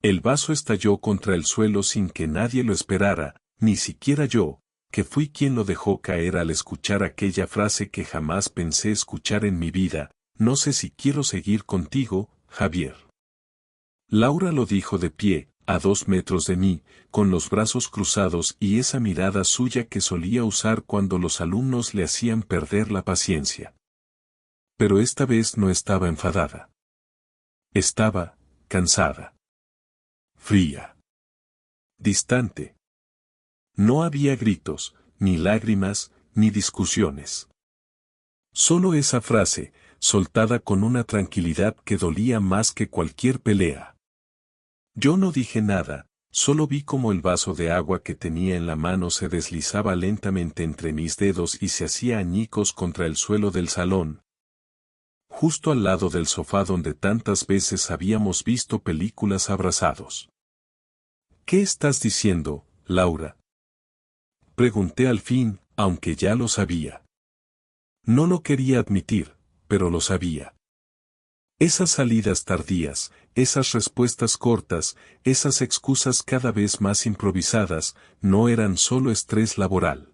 El vaso estalló contra el suelo sin que nadie lo esperara, ni siquiera yo, que fui quien lo dejó caer al escuchar aquella frase que jamás pensé escuchar en mi vida: no sé si quiero seguir contigo, Javier. Laura lo dijo de pie, a 2 metros de mí, con los brazos cruzados y esa mirada suya que solía usar cuando los alumnos le hacían perder la paciencia. Pero esta vez no estaba enfadada. Estaba cansada. Fría. Distante. No había gritos, ni lágrimas, ni discusiones. Solo esa frase, soltada con una tranquilidad que dolía más que cualquier pelea. Yo no dije nada, solo vi cómo el vaso de agua que tenía en la mano se deslizaba lentamente entre mis dedos y se hacía añicos contra el suelo del salón, justo al lado del sofá donde tantas veces habíamos visto películas abrazados. ¿Qué estás diciendo, Laura? Pregunté al fin, aunque ya lo sabía. No lo quería admitir, pero lo sabía. Esas salidas tardías, esas respuestas cortas, esas excusas cada vez más improvisadas, no eran solo estrés laboral.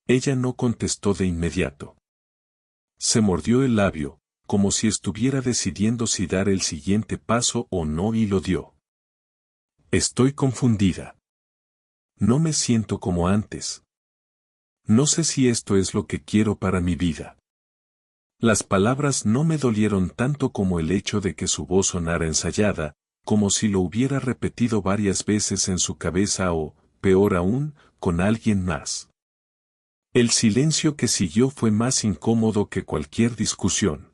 Ella no contestó de inmediato. Se mordió el labio, como si estuviera decidiendo si dar el siguiente paso o no, y lo dio. Estoy confundida. No me siento como antes. No sé si esto es lo que quiero para mi vida. Las palabras no me dolieron tanto como el hecho de que su voz sonara ensayada, como si lo hubiera repetido varias veces en su cabeza o, peor aún, con alguien más. El silencio que siguió fue más incómodo que cualquier discusión.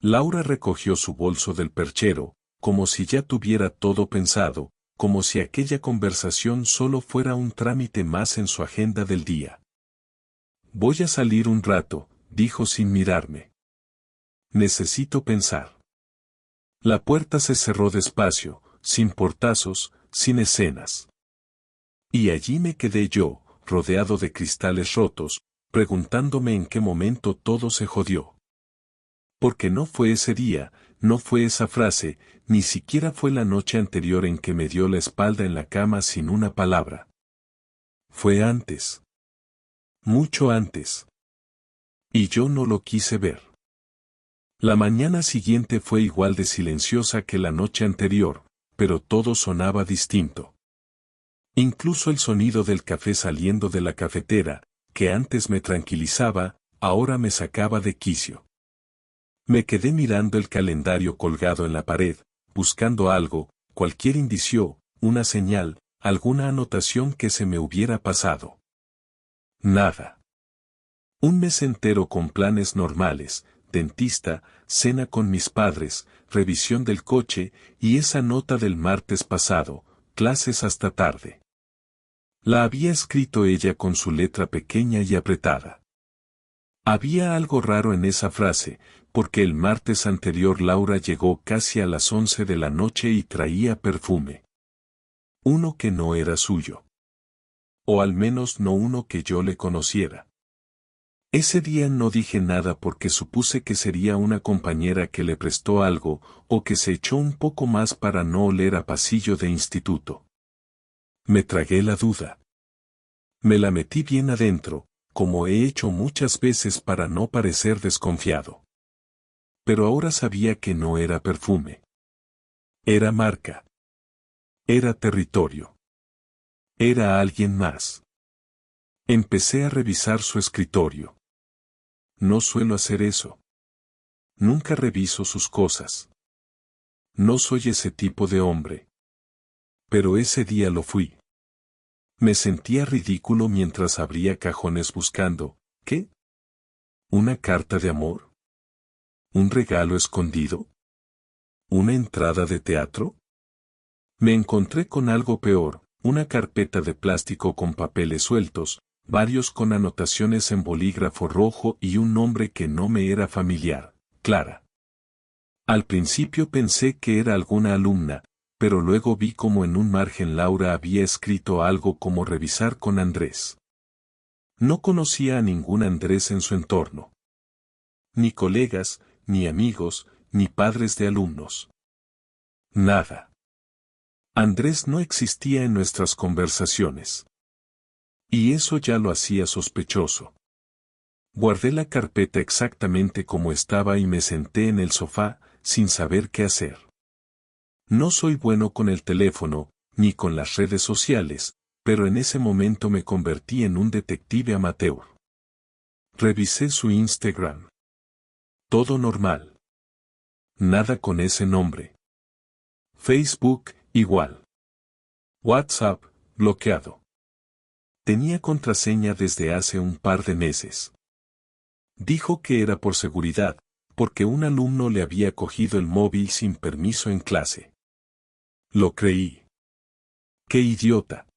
Laura recogió su bolso del perchero, como si ya tuviera todo pensado, como si aquella conversación solo fuera un trámite más en su agenda del día. Voy a salir un rato, dijo sin mirarme. Necesito pensar. La puerta se cerró despacio, sin portazos, sin escenas. Y allí me quedé yo, rodeado de cristales rotos, preguntándome en qué momento todo se jodió. Porque no fue ese día, no fue esa frase, ni siquiera fue la noche anterior en que me dio la espalda en la cama sin una palabra. Fue antes. Mucho antes. Y yo no lo quise ver. La mañana siguiente fue igual de silenciosa que la noche anterior, pero todo sonaba distinto. Incluso el sonido del café saliendo de la cafetera, que antes me tranquilizaba, ahora me sacaba de quicio. Me quedé mirando el calendario colgado en la pared, buscando algo, cualquier indicio, una señal, alguna anotación que se me hubiera pasado. Nada. Un mes entero con planes normales, dentista, cena con mis padres, revisión del coche, y esa nota del martes pasado, clases hasta tarde. La había escrito ella con su letra pequeña y apretada. Había algo raro en esa frase, porque el martes anterior Laura llegó casi a las 11 de la noche y traía perfume. Uno que no era suyo. O al menos no uno que yo le conociera. Ese día no dije nada porque supuse que sería una compañera que le prestó algo, o que se echó un poco más para no oler a pasillo de instituto. Me tragué la duda. Me la metí bien adentro, como he hecho muchas veces para no parecer desconfiado. Pero ahora sabía que no era perfume. Era marca. Era territorio. Era alguien más. Empecé a revisar su escritorio. No suelo hacer eso. Nunca reviso sus cosas. No soy ese tipo de hombre. Pero ese día lo fui. Me sentía ridículo mientras abría cajones buscando, ¿qué? ¿Una carta de amor? ¿Un regalo escondido? ¿Una entrada de teatro? Me encontré con algo peor, una carpeta de plástico con papeles sueltos, varios con anotaciones en bolígrafo rojo y un nombre que no me era familiar, Clara. Al principio pensé que era alguna alumna, pero luego vi como en un margen Laura había escrito algo como revisar con Andrés. No conocía a ningún Andrés en su entorno. Ni colegas, ni amigos, ni padres de alumnos. Nada. Andrés no existía en nuestras conversaciones. Y eso ya lo hacía sospechoso. Guardé la carpeta exactamente como estaba y me senté en el sofá, sin saber qué hacer. No soy bueno con el teléfono, ni con las redes sociales, pero en ese momento me convertí en un detective amateur. Revisé su Instagram. Todo normal. Nada con ese nombre. Facebook, igual. WhatsApp, bloqueado. Tenía contraseña desde hace un par de meses. Dijo que era por seguridad, porque un alumno le había cogido el móvil sin permiso en clase. Lo creí. ¡Qué idiota!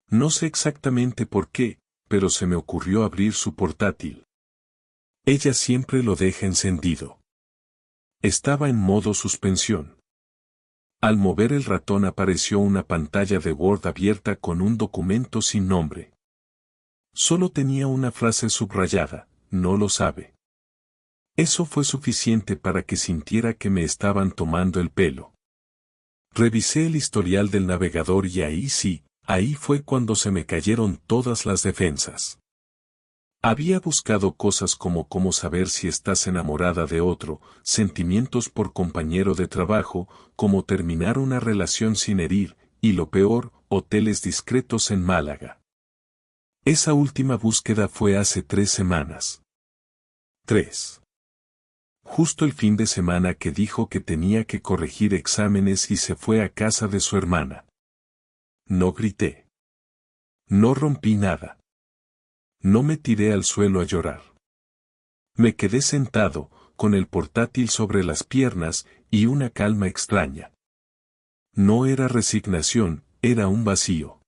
No sé exactamente por qué, pero se me ocurrió abrir su portátil. Ella siempre lo deja encendido. Estaba en modo suspensión. Al mover el ratón apareció una pantalla de Word abierta con un documento sin nombre. Solo tenía una frase subrayada, no lo sabe. Eso fue suficiente para que sintiera que me estaban tomando el pelo. Revisé el historial del navegador y ahí sí, ahí fue cuando se me cayeron todas las defensas. Había buscado cosas como cómo saber si estás enamorada de otro, sentimientos por compañero de trabajo, cómo terminar una relación sin herir, y lo peor, hoteles discretos en Málaga. Esa última búsqueda fue hace 3 semanas. 3. Justo el fin de semana que dijo que tenía que corregir exámenes y se fue a casa de su hermana. No grité. No rompí nada. No me tiré al suelo a llorar. Me quedé sentado, con el portátil sobre las piernas, y una calma extraña. No era resignación, era un vacío.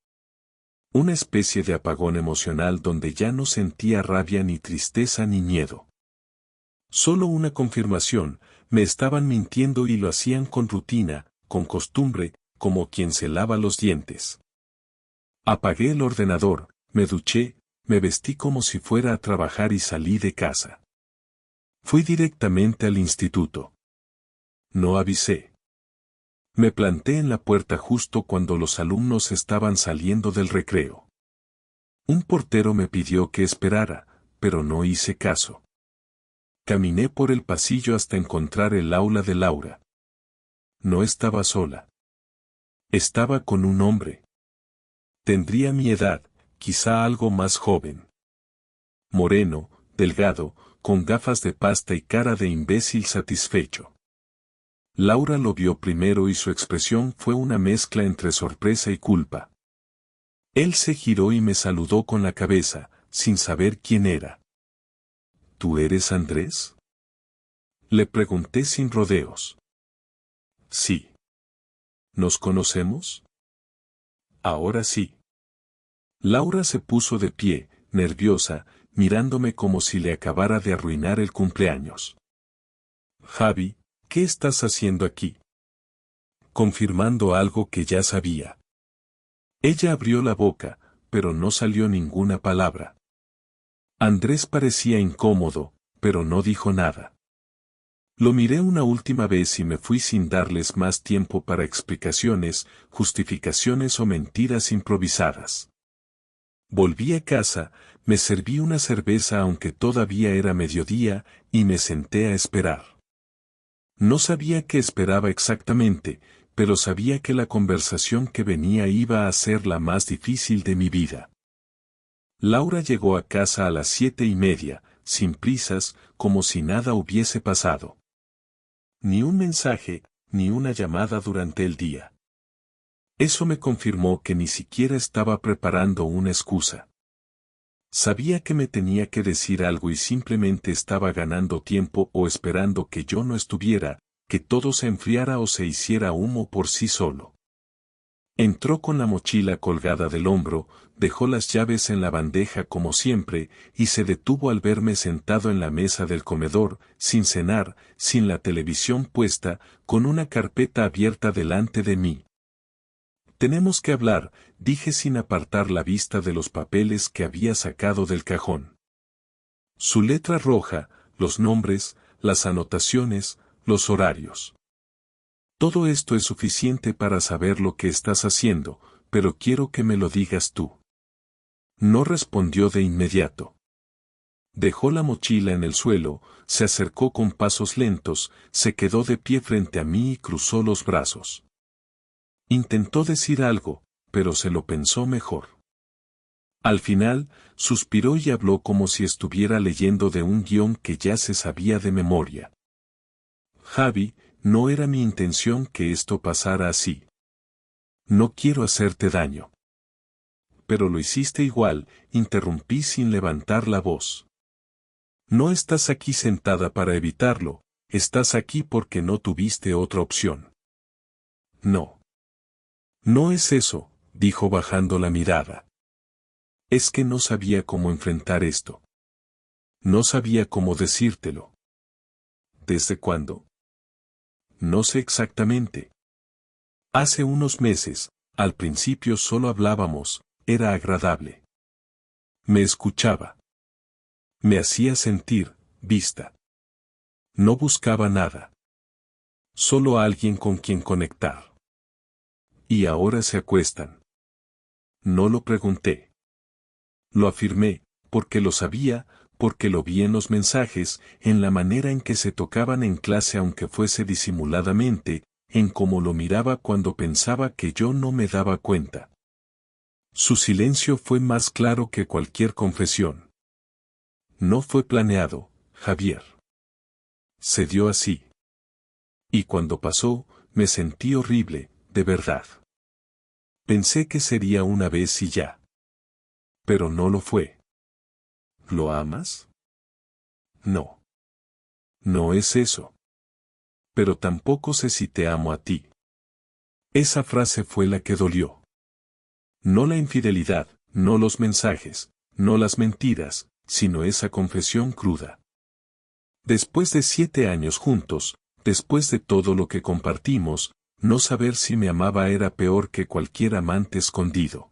Una especie de apagón emocional donde ya no sentía rabia ni tristeza ni miedo. Solo una confirmación, me estaban mintiendo y lo hacían con rutina, con costumbre, como quien se lava los dientes. Apagué el ordenador, me duché, me vestí como si fuera a trabajar y salí de casa. Fui directamente al instituto. No avisé. Me planté en la puerta justo cuando los alumnos estaban saliendo del recreo. Un portero me pidió que esperara, pero no hice caso. Caminé por el pasillo hasta encontrar el aula de Laura. No estaba sola. Estaba con un hombre. Tendría mi edad, quizá algo más joven. Moreno, delgado, con gafas de pasta y cara de imbécil satisfecho. Laura lo vio primero y su expresión fue una mezcla entre sorpresa y culpa. Él se giró y me saludó con la cabeza, sin saber quién era. ¿Tú eres Andrés? Le pregunté sin rodeos. Sí. ¿Nos conocemos? Ahora sí. Laura se puso de pie, nerviosa, mirándome como si le acabara de arruinar el cumpleaños. Javi, ¿qué estás haciendo aquí? Confirmando algo que ya sabía. Ella abrió la boca, pero no salió ninguna palabra. Andrés parecía incómodo, pero no dijo nada. Lo miré una última vez y me fui sin darles más tiempo para explicaciones, justificaciones o mentiras improvisadas. Volví a casa, me serví una cerveza aunque todavía era mediodía, y me senté a esperar. No sabía qué esperaba exactamente, pero sabía que la conversación que venía iba a ser la más difícil de mi vida. Laura llegó a casa a las 7:30, sin prisas, como si nada hubiese pasado. Ni un mensaje, ni una llamada durante el día. Eso me confirmó que ni siquiera estaba preparando una excusa. Sabía que me tenía que decir algo y simplemente estaba ganando tiempo o esperando que yo no estuviera, que todo se enfriara o se hiciera humo por sí solo. Entró con la mochila colgada del hombro, dejó las llaves en la bandeja como siempre, y se detuvo al verme sentado en la mesa del comedor, sin cenar, sin la televisión puesta, con una carpeta abierta delante de mí. Tenemos que hablar, dije sin apartar la vista de los papeles que había sacado del cajón. Su letra roja, los nombres, las anotaciones, los horarios. Todo esto es suficiente para saber lo que estás haciendo, pero quiero que me lo digas tú. No respondió de inmediato. Dejó la mochila en el suelo, se acercó con pasos lentos, se quedó de pie frente a mí y cruzó los brazos. Intentó decir algo, pero se lo pensó mejor. Al final, suspiró y habló como si estuviera leyendo de un guión que ya se sabía de memoria. Javi, no era mi intención que esto pasara así. No quiero hacerte daño. Pero lo hiciste igual, interrumpí sin levantar la voz. No estás aquí sentada para evitarlo, estás aquí porque no tuviste otra opción. No. No es eso, dijo bajando la mirada. Es que no sabía cómo enfrentar esto. No sabía cómo decírtelo. ¿Desde cuándo? No sé exactamente. Hace unos meses, al principio solo hablábamos, era agradable. Me escuchaba. Me hacía sentir, vista. No buscaba nada. Solo alguien con quien conectar. Y ahora se acuestan. No lo pregunté. Lo afirmé, porque lo sabía, porque lo vi en los mensajes, en la manera en que se tocaban en clase aunque fuese disimuladamente, en cómo lo miraba cuando pensaba que yo no me daba cuenta. Su silencio fue más claro que cualquier confesión. No fue planeado, Javier. Se dio así. Y cuando pasó, me sentí horrible, de verdad. Pensé que sería una vez y ya. Pero no lo fue. ¿Lo amas? No. No es eso. Pero tampoco sé si te amo a ti. Esa frase fue la que dolió. No la infidelidad, no los mensajes, no las mentiras, sino esa confesión cruda. Después de 7 años juntos, después de todo lo que compartimos, no saber si me amaba era peor que cualquier amante escondido.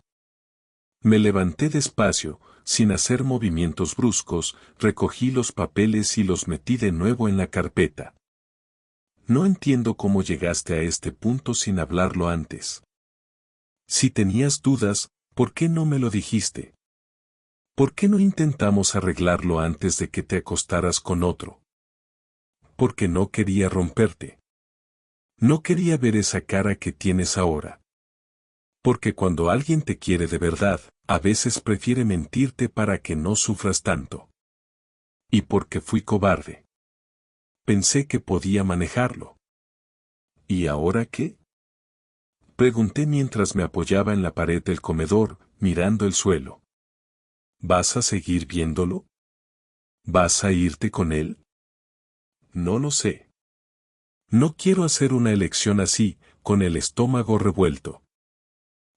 Me levanté despacio, sin hacer movimientos bruscos, recogí los papeles y los metí de nuevo en la carpeta. No entiendo cómo llegaste a este punto sin hablarlo antes. Si tenías dudas, ¿por qué no me lo dijiste? ¿Por qué no intentamos arreglarlo antes de que te acostaras con otro? Porque no quería romperte. No quería ver esa cara que tienes ahora. Porque cuando alguien te quiere de verdad, a veces prefiere mentirte para que no sufras tanto. Y porque fui cobarde. Pensé que podía manejarlo. ¿Y ahora qué? Pregunté mientras me apoyaba en la pared del comedor, mirando el suelo. ¿Vas a seguir viéndolo? ¿Vas a irte con él? No lo sé. No quiero hacer una elección así, con el estómago revuelto.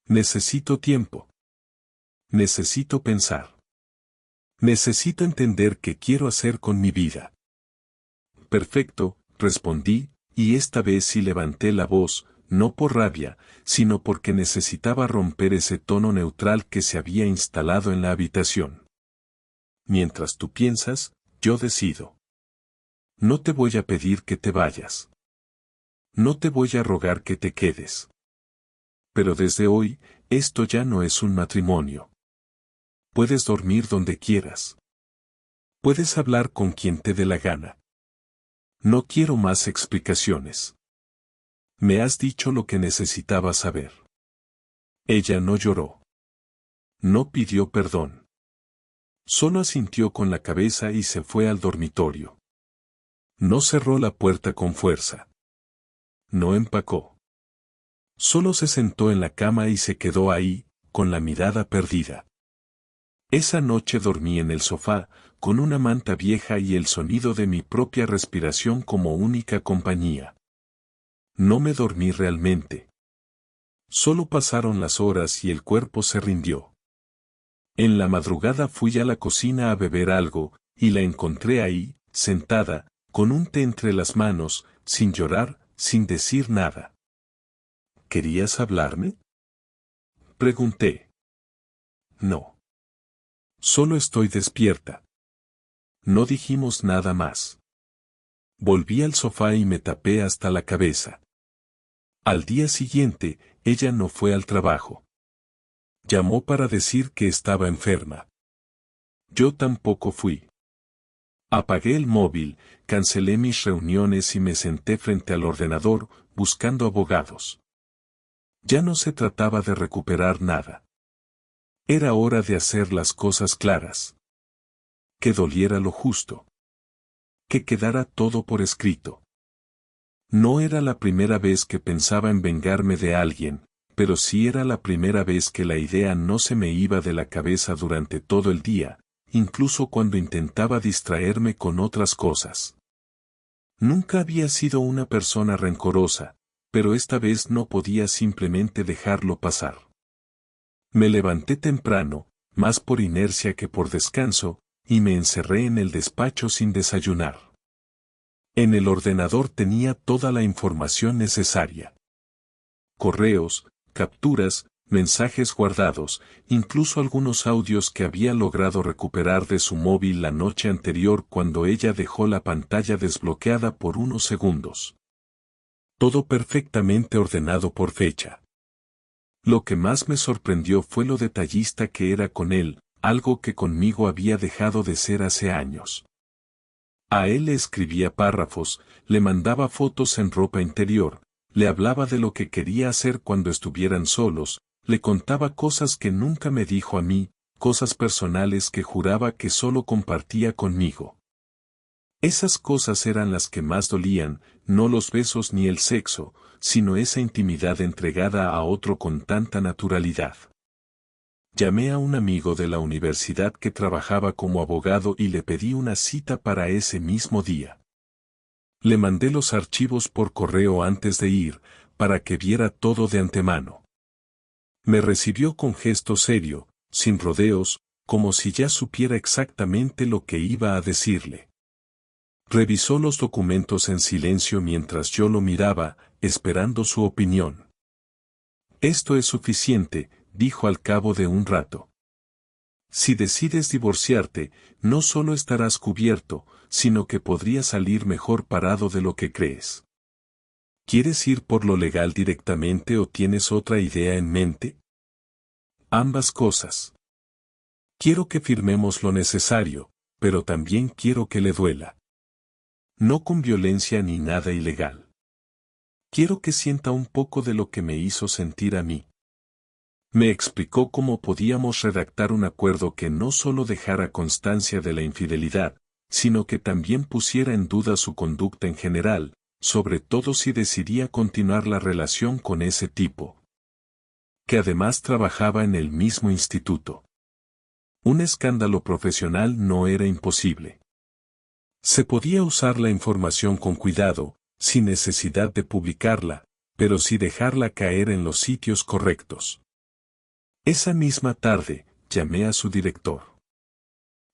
Necesito tiempo. Necesito pensar. Necesito entender qué quiero hacer con mi vida. Perfecto, respondí, y esta vez sí levanté la voz, no por rabia, sino porque necesitaba romper ese tono neutral que se había instalado en la habitación. Mientras tú piensas, yo decido. No te voy a pedir que te vayas. No te voy a rogar que te quedes. Pero desde hoy, esto ya no es un matrimonio. Puedes dormir donde quieras. Puedes hablar con quien te dé la gana. No quiero más explicaciones. Me has dicho lo que necesitaba saber. Ella no lloró. No pidió perdón. Solo asintió con la cabeza y se fue al dormitorio. No cerró la puerta con fuerza. No empacó. Solo se sentó en la cama y se quedó ahí, con la mirada perdida. Esa noche dormí en el sofá, con una manta vieja y el sonido de mi propia respiración como única compañía. No me dormí realmente. Solo pasaron las horas y el cuerpo se rindió. En la madrugada fui a la cocina a beber algo, y la encontré ahí, sentada, con un té entre las manos, sin llorar, sin decir nada. ¿Querías hablarme? Pregunté. No. Solo estoy despierta. No dijimos nada más. Volví al sofá y me tapé hasta la cabeza. Al día siguiente, ella no fue al trabajo. Llamó para decir que estaba enferma. Yo tampoco fui. Apagué el móvil, cancelé mis reuniones y me senté frente al ordenador, buscando abogados. Ya no se trataba de recuperar nada. Era hora de hacer las cosas claras. Que doliera lo justo. Que quedara todo por escrito. No era la primera vez que pensaba en vengarme de alguien, pero sí era la primera vez que la idea no se me iba de la cabeza durante todo el día, incluso cuando intentaba distraerme con otras cosas. Nunca había sido una persona rencorosa, pero esta vez no podía simplemente dejarlo pasar. Me levanté temprano, más por inercia que por descanso, y me encerré en el despacho sin desayunar. En el ordenador tenía toda la información necesaria. Correos, capturas, mensajes guardados, incluso algunos audios que había logrado recuperar de su móvil la noche anterior cuando ella dejó la pantalla desbloqueada por unos segundos. Todo perfectamente ordenado por fecha. Lo que más me sorprendió fue lo detallista que era con él, algo que conmigo había dejado de ser hace años. A él le escribía párrafos, le mandaba fotos en ropa interior, le hablaba de lo que quería hacer cuando estuvieran solos, le contaba cosas que nunca me dijo a mí, cosas personales que juraba que solo compartía conmigo. Esas cosas eran las que más dolían, no los besos ni el sexo, sino esa intimidad entregada a otro con tanta naturalidad. Llamé a un amigo de la universidad que trabajaba como abogado y le pedí una cita para ese mismo día. Le mandé los archivos por correo antes de ir, para que viera todo de antemano. Me recibió con gesto serio, sin rodeos, como si ya supiera exactamente lo que iba a decirle. Revisó los documentos en silencio mientras yo lo miraba, esperando su opinión. Esto es suficiente, dijo al cabo de un rato. Si decides divorciarte, no solo estarás cubierto, sino que podrías salir mejor parado de lo que crees. ¿Quieres ir por lo legal directamente o tienes otra idea en mente? Ambas cosas. Quiero que firmemos lo necesario, pero también quiero que le duela. No con violencia ni nada ilegal. Quiero que sienta un poco de lo que me hizo sentir a mí. Me explicó cómo podíamos redactar un acuerdo que no solo dejara constancia de la infidelidad, sino que también pusiera en duda su conducta en general, sobre todo si decidía continuar la relación con ese tipo. Que además trabajaba en el mismo instituto. Un escándalo profesional no era imposible. Se podía usar la información con cuidado, sin necesidad de publicarla, pero sí dejarla caer en los sitios correctos. Esa misma tarde, llamé a su director.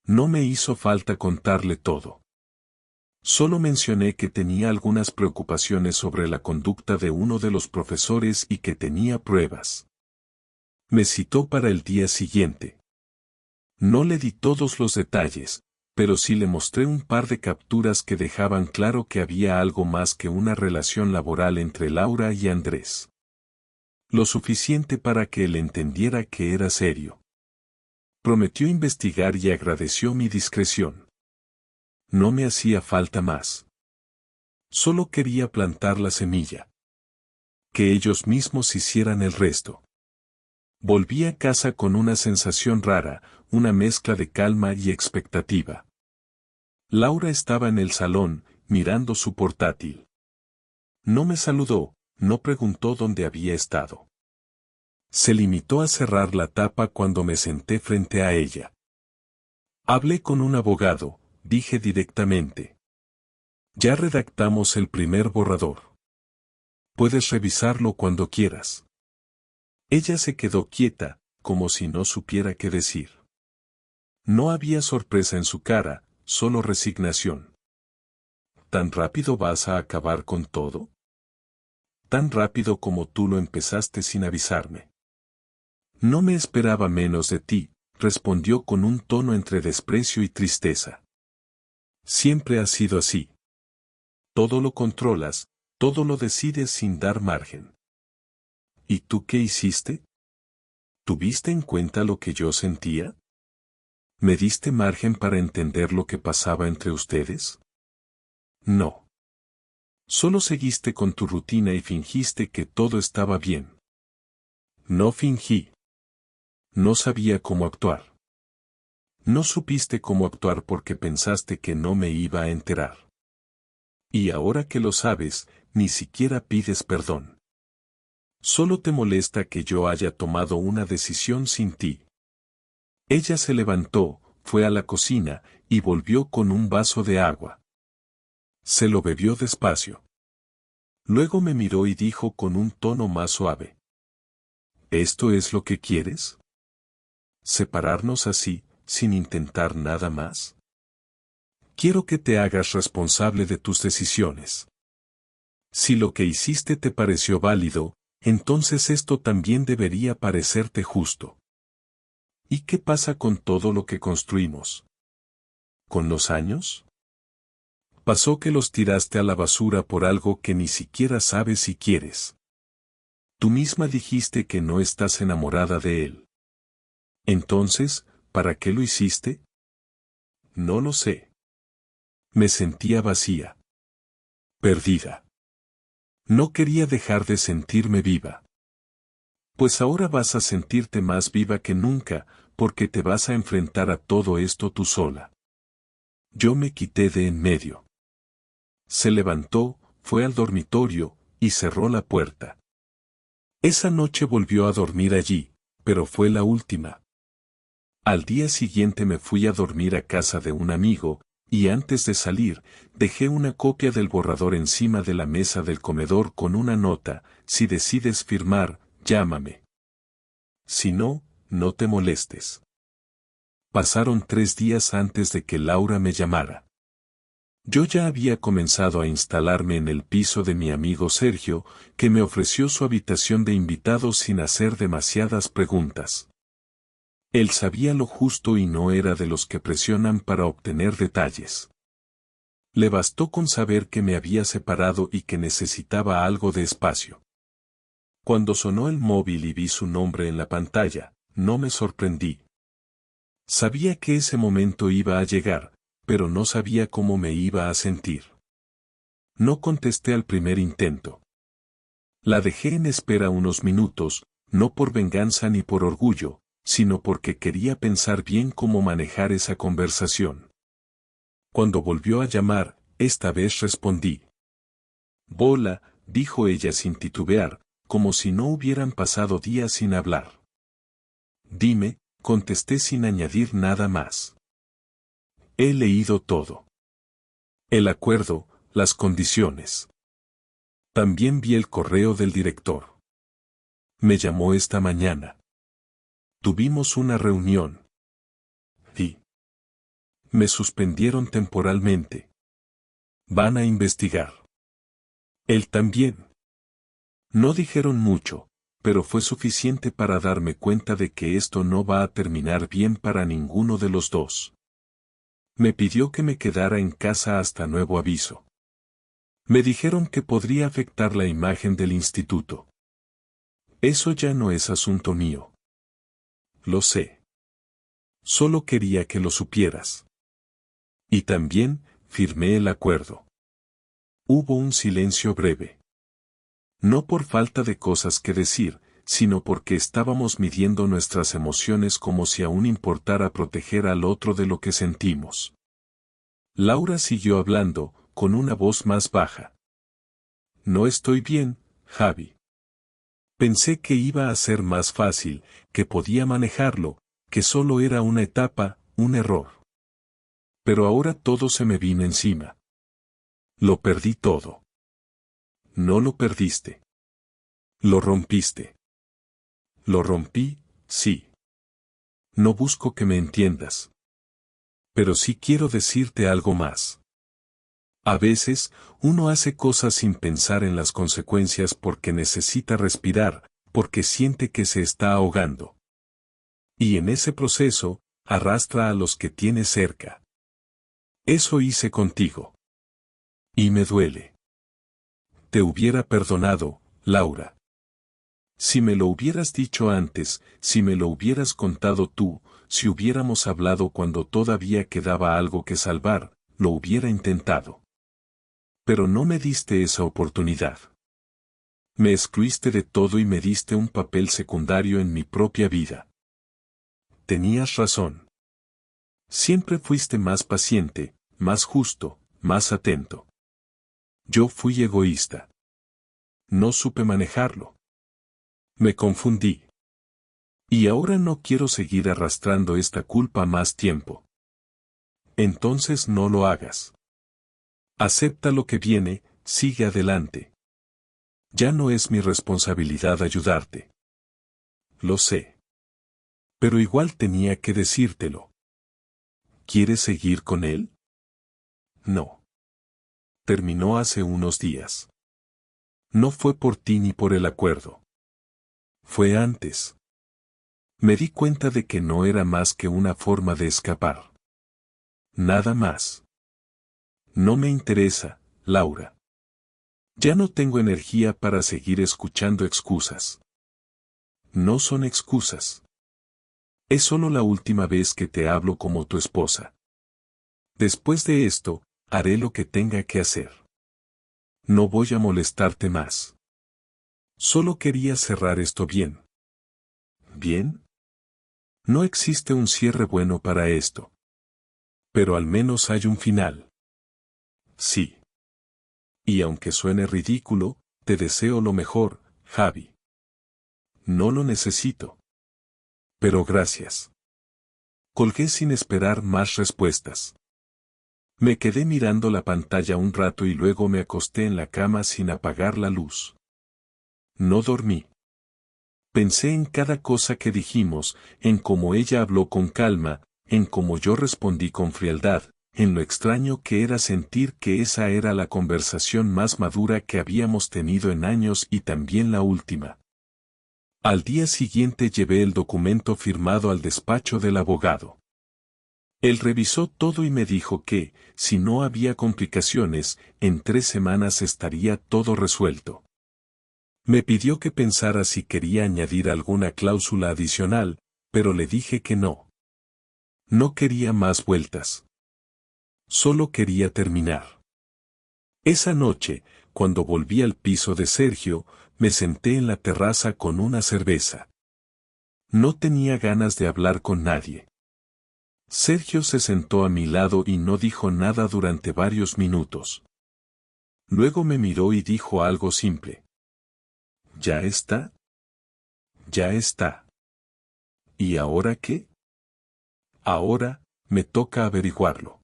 No me hizo falta contarle todo. Solo mencioné que tenía algunas preocupaciones sobre la conducta de uno de los profesores y que tenía pruebas. Me citó para el día siguiente. No le di todos los detalles, pero sí le mostré un par de capturas que dejaban claro que había algo más que una relación laboral entre Laura y Andrés. Lo suficiente para que él entendiera que era serio. Prometió investigar y agradeció mi discreción. No me hacía falta más. Solo quería plantar la semilla. Que ellos mismos hicieran el resto. Volví a casa con una sensación rara, una mezcla de calma y expectativa. Laura estaba en el salón, mirando su portátil. No me saludó, no preguntó dónde había estado. Se limitó a cerrar la tapa cuando me senté frente a ella. Hablé con un abogado, dije directamente. Ya redactamos el primer borrador. Puedes revisarlo cuando quieras. Ella se quedó quieta, como si no supiera qué decir. No había sorpresa en su cara, solo resignación. ¿Tan rápido vas a acabar con todo? Tan rápido como tú lo empezaste sin avisarme. No me esperaba menos de ti, respondió con un tono entre desprecio y tristeza. Siempre has sido así. Todo lo controlas, todo lo decides sin dar margen. ¿Y tú qué hiciste? ¿Tuviste en cuenta lo que yo sentía? ¿Me diste margen para entender lo que pasaba entre ustedes? No. Solo seguiste con tu rutina y fingiste que todo estaba bien. No fingí. No sabía cómo actuar. No supiste cómo actuar porque pensaste que no me iba a enterar. Y ahora que lo sabes, ni siquiera pides perdón. Solo te molesta que yo haya tomado una decisión sin ti. Ella se levantó, fue a la cocina, y volvió con un vaso de agua. Se lo bebió despacio. Luego me miró y dijo con un tono más suave. ¿Esto es lo que quieres? ¿Separarnos así, sin intentar nada más? Quiero que te hagas responsable de tus decisiones. Si lo que hiciste te pareció válido, entonces esto también debería parecerte justo. ¿Y qué pasa con todo lo que construimos? ¿Con los años? Pasó que los tiraste a la basura por algo que ni siquiera sabes si quieres. Tú misma dijiste que no estás enamorada de él. Entonces, ¿para qué lo hiciste? No lo sé. Me sentía vacía. Perdida. No quería dejar de sentirme viva. Pues ahora vas a sentirte más viva que nunca, porque te vas a enfrentar a todo esto tú sola. Yo me quité de en medio. Se levantó, fue al dormitorio, y cerró la puerta. Esa noche volvió a dormir allí, pero fue la última. Al día siguiente me fui a dormir a casa de un amigo, y antes de salir, dejé una copia del borrador encima de la mesa del comedor con una nota: si decides firmar, llámame. Si no, no te molestes. Pasaron 3 días antes de que Laura me llamara. Yo ya había comenzado a instalarme en el piso de mi amigo Sergio, que me ofreció su habitación de invitados sin hacer demasiadas preguntas. Él sabía lo justo y no era de los que presionan para obtener detalles. Le bastó con saber que me había separado y que necesitaba algo de espacio. Cuando sonó el móvil y vi su nombre en la pantalla, no me sorprendí. Sabía que ese momento iba a llegar, pero no sabía cómo me iba a sentir. No contesté al primer intento. La dejé en espera unos minutos, no por venganza ni por orgullo, sino porque quería pensar bien cómo manejar esa conversación. Cuando volvió a llamar, esta vez respondí. Bola, dijo ella sin titubear, como si no hubieran pasado días sin hablar. Dime, contesté sin añadir nada más. He leído todo. El acuerdo, las condiciones. También vi el correo del director. Me llamó esta mañana. Tuvimos una reunión. Y me suspendieron temporalmente. Van a investigar. Él también. No dijeron mucho, pero fue suficiente para darme cuenta de que esto no va a terminar bien para ninguno de los dos. Me pidió que me quedara en casa hasta nuevo aviso. Me dijeron que podría afectar la imagen del instituto. Eso ya no es asunto mío. Lo sé. Solo quería que lo supieras. Y también, firmé el acuerdo. Hubo un silencio breve. No por falta de cosas que decir, sino porque estábamos midiendo nuestras emociones como si aún importara proteger al otro de lo que sentimos. Laura siguió hablando, con una voz más baja. No estoy bien, Javi. Pensé que iba a ser más fácil, que podía manejarlo, que solo era una etapa, un error. Pero ahora todo se me vino encima. Lo perdí todo. No lo perdiste. Lo rompiste. Lo rompí, sí. No busco que me entiendas. Pero sí quiero decirte algo más. A veces, uno hace cosas sin pensar en las consecuencias porque necesita respirar, porque siente que se está ahogando. Y en ese proceso, arrastra a los que tiene cerca. Eso hice contigo. Y me duele. Te hubiera perdonado, Laura. Si me lo hubieras dicho antes, si me lo hubieras contado tú, si hubiéramos hablado cuando todavía quedaba algo que salvar, lo hubiera intentado. Pero no me diste esa oportunidad. Me excluiste de todo y me diste un papel secundario en mi propia vida. Tenías razón. Siempre fuiste más paciente, más justo, más atento. Yo fui egoísta. No supe manejarlo. Me confundí. Y ahora no quiero seguir arrastrando esta culpa más tiempo. Entonces no lo hagas. Acepta lo que viene, sigue adelante. Ya no es mi responsabilidad ayudarte. Lo sé. Pero igual tenía que decírtelo. ¿Quieres seguir con él? No. Terminó hace unos días. No fue por ti ni por el acuerdo. Fue antes. Me di cuenta de que no era más que una forma de escapar. Nada más. No me interesa, Laura. Ya no tengo energía para seguir escuchando excusas. No son excusas. Es solo la última vez que te hablo como tu esposa. Después de esto, haré lo que tenga que hacer. No voy a molestarte más. Solo quería cerrar esto bien. ¿Bien? No existe un cierre bueno para esto. Pero al menos hay un final. Sí. Y aunque suene ridículo, te deseo lo mejor, Javi. No lo necesito. Pero gracias. Colgué sin esperar más respuestas. Me quedé mirando la pantalla un rato y luego me acosté en la cama sin apagar la luz. No dormí. Pensé en cada cosa que dijimos, en cómo ella habló con calma, en cómo yo respondí con frialdad, en lo extraño que era sentir que esa era la conversación más madura que habíamos tenido en años y también la última. Al día siguiente llevé el documento firmado al despacho del abogado. Él revisó todo y me dijo que, si no había complicaciones, en 3 semanas estaría todo resuelto. Me pidió que pensara si quería añadir alguna cláusula adicional, pero le dije que no. No quería más vueltas. Solo quería terminar. Esa noche, cuando volví al piso de Sergio, me senté en la terraza con una cerveza. No tenía ganas de hablar con nadie. Sergio se sentó a mi lado y no dijo nada durante varios minutos. Luego me miró y dijo algo simple. ¿Ya está? Ya está. ¿Y ahora qué? Ahora, me toca averiguarlo.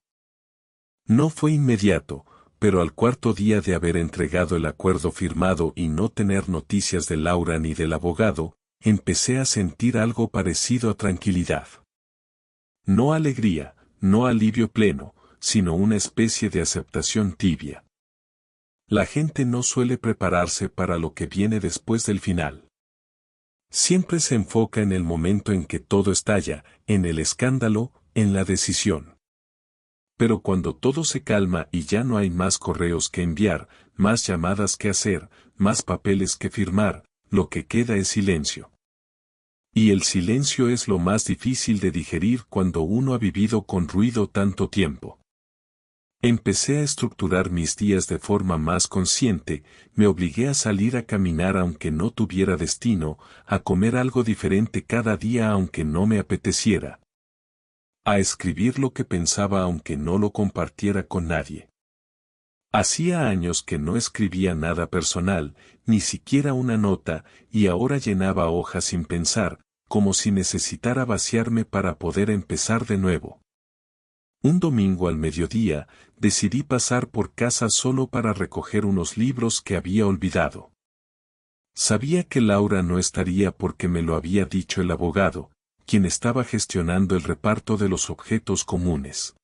No fue inmediato, pero al 4.º día de haber entregado el acuerdo firmado y no tener noticias de Laura ni del abogado, empecé a sentir algo parecido a tranquilidad. No alegría, no alivio pleno, sino una especie de aceptación tibia. La gente no suele prepararse para lo que viene después del final. Siempre se enfoca en el momento en que todo estalla, en el escándalo, en la decisión. Pero cuando todo se calma y ya no hay más correos que enviar, más llamadas que hacer, más papeles que firmar, lo que queda es silencio. Y el silencio es lo más difícil de digerir cuando uno ha vivido con ruido tanto tiempo. Empecé a estructurar mis días de forma más consciente, me obligué a salir a caminar aunque no tuviera destino, a comer algo diferente cada día aunque no me apeteciera. A escribir lo que pensaba aunque no lo compartiera con nadie. Hacía años que no escribía nada personal, ni siquiera una nota, y ahora llenaba hojas sin pensar, como si necesitara vaciarme para poder empezar de nuevo. Un domingo al mediodía, decidí pasar por casa solo para recoger unos libros que había olvidado. Sabía que Laura no estaría porque me lo había dicho el abogado, quien estaba gestionando el reparto de los objetos comunes.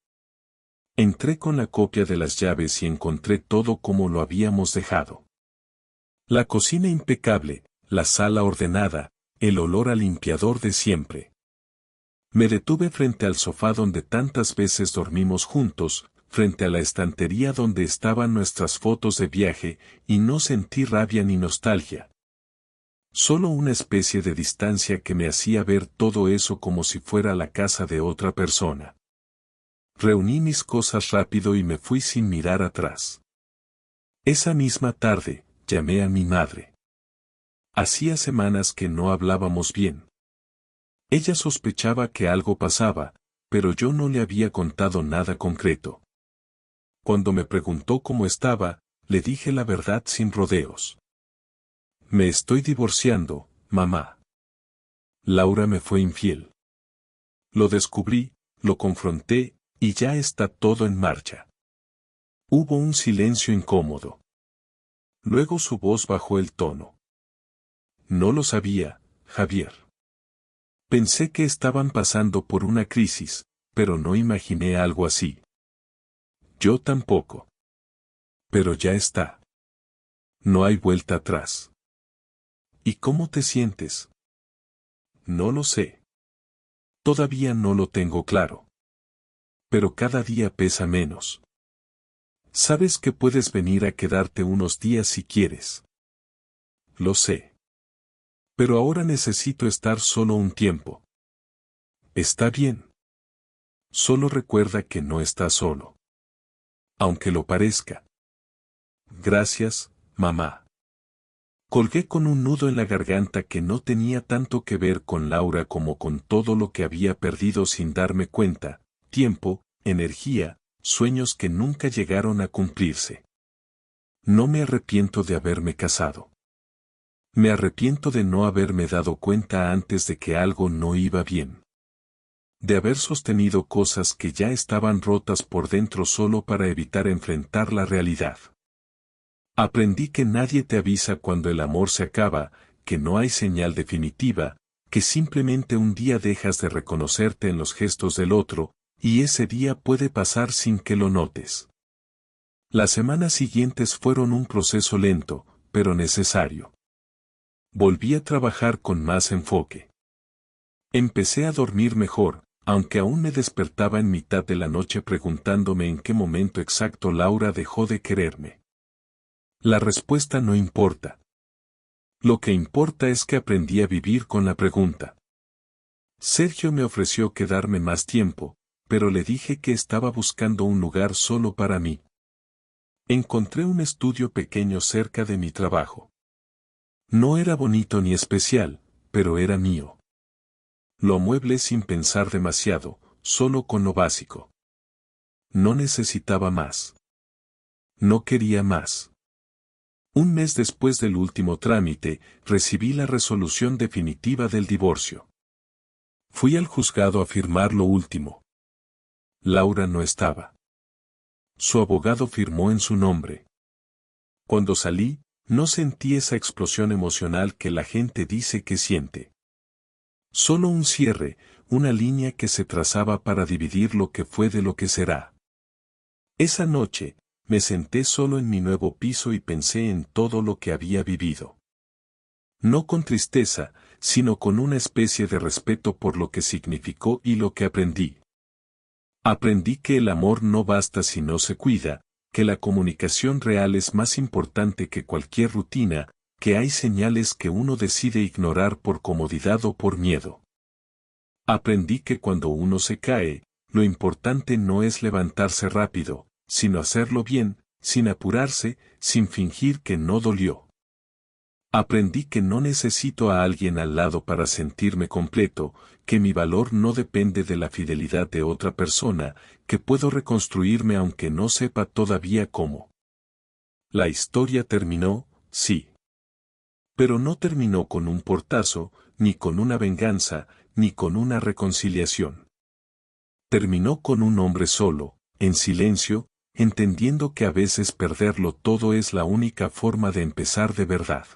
Entré con la copia de las llaves y encontré todo como lo habíamos dejado. La cocina impecable, la sala ordenada, el olor a limpiador de siempre. Me detuve frente al sofá donde tantas veces dormimos juntos, frente a la estantería donde estaban nuestras fotos de viaje, y no sentí rabia ni nostalgia. Solo una especie de distancia que me hacía ver todo eso como si fuera la casa de otra persona. Reuní mis cosas rápido y me fui sin mirar atrás. Esa misma tarde, llamé a mi madre. Hacía semanas que no hablábamos bien. Ella sospechaba que algo pasaba, pero yo no le había contado nada concreto. Cuando me preguntó cómo estaba, le dije la verdad sin rodeos. Me estoy divorciando, mamá. Laura me fue infiel. Lo descubrí, lo confronté, y ya está todo en marcha. Hubo un silencio incómodo. Luego su voz bajó el tono. No lo sabía, Javier. Pensé que estaban pasando por una crisis, pero no imaginé algo así. Yo tampoco. Pero ya está. No hay vuelta atrás. ¿Y cómo te sientes? No lo sé. Todavía no lo tengo claro. Pero cada día pesa menos. Sabes que puedes venir a quedarte unos días si quieres. Lo sé. Pero ahora necesito estar solo un tiempo. Está bien. Solo recuerda que no estás solo. Aunque lo parezca. Gracias, mamá. Colgué con un nudo en la garganta que no tenía tanto que ver con Laura como con todo lo que había perdido sin darme cuenta, tiempo, energía, sueños que nunca llegaron a cumplirse. No me arrepiento de haberme casado. Me arrepiento de no haberme dado cuenta antes de que algo no iba bien. De haber sostenido cosas que ya estaban rotas por dentro solo para evitar enfrentar la realidad. Aprendí que nadie te avisa cuando el amor se acaba, que no hay señal definitiva, que simplemente un día dejas de reconocerte en los gestos del otro, y ese día puede pasar sin que lo notes. Las semanas siguientes fueron un proceso lento, pero necesario. Volví a trabajar con más enfoque. Empecé a dormir mejor, aunque aún me despertaba en mitad de la noche preguntándome en qué momento exacto Laura dejó de quererme. La respuesta no importa. Lo que importa es que aprendí a vivir con la pregunta. Sergio me ofreció quedarme más tiempo, pero le dije que estaba buscando un lugar solo para mí. Encontré un estudio pequeño cerca de mi trabajo. No era bonito ni especial, pero era mío. Lo amueblé sin pensar demasiado, solo con lo básico. No necesitaba más. No quería más. Un mes después del último trámite, recibí la resolución definitiva del divorcio. Fui al juzgado a firmar lo último. Laura no estaba. Su abogado firmó en su nombre. Cuando salí, no sentí esa explosión emocional que la gente dice que siente. Solo un cierre, una línea que se trazaba para dividir lo que fue de lo que será. Esa noche, me senté solo en mi nuevo piso y pensé en todo lo que había vivido. No con tristeza, sino con una especie de respeto por lo que significó y lo que aprendí. Aprendí que el amor no basta si no se cuida, que la comunicación real es más importante que cualquier rutina, que hay señales que uno decide ignorar por comodidad o por miedo. Aprendí que cuando uno se cae, lo importante no es levantarse rápido, sino hacerlo bien, sin apurarse, sin fingir que no dolió. Aprendí que no necesito a alguien al lado para sentirme completo, que mi valor no depende de la fidelidad de otra persona, que puedo reconstruirme aunque no sepa todavía cómo. La historia terminó, sí. Pero no terminó con un portazo, ni con una venganza, ni con una reconciliación. Terminó con un hombre solo, en silencio, entendiendo que a veces perderlo todo es la única forma de empezar de verdad.